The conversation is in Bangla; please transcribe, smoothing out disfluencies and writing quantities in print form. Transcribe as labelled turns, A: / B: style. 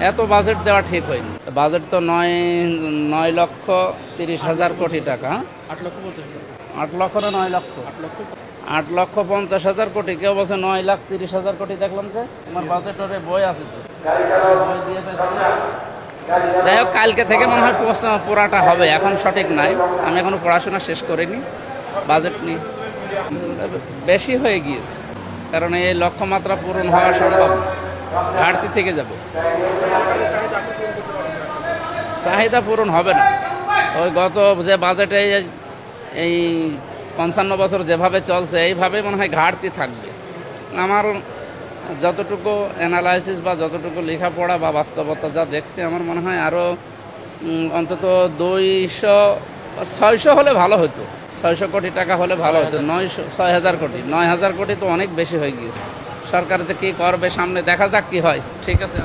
A: এত বাজেট দেওয়া ঠিক হয়নি। বাজেট তো 9,30,000 কোটি টাকা। 8 লক্ষ না 9 লক্ষ? 8,50,000 কোটি। কেউ বলছে 9,30,000 কোটি। দেখলাম যে আমার বাজেটের বই আছে তো, বই দিয়েছে। যাই হোক, কালকে থেকে মনে হয় পুরাটা হবে, এখন সঠিক নাই। আমি এখনো পড়াশোনা শেষ করিনি বাজেট নিয়ে। বেশি হয়ে গিয়েছে, কারণ এই লক্ষ্যমাত্রা পূরণ হওয়া সম্ভব, ঘাটতি থেকে যাবে, চাহিদা পূরণ হবে না। ওই গত যে বাজেটে এই 55 বছর যেভাবে চলছে এইভাবে মনে হয় ঘাটতি থাকবে। আমার যতটুকু অ্যানালাইসিস বা যতটুকু লেখাপড়া বা বাস্তবতা যা দেখছি, আমার মনে হয় আরও অন্তত 200-600 হলে ভালো হতো। 600 কোটি টাকা হলে ভালো হতো। 6,000 কোটি, 9,000 কোটি তো অনেক বেশি হয়ে গিয়েছে। সরকার যে কী করবে সামনে দেখা যাক কি হয়। ঠিক আছে।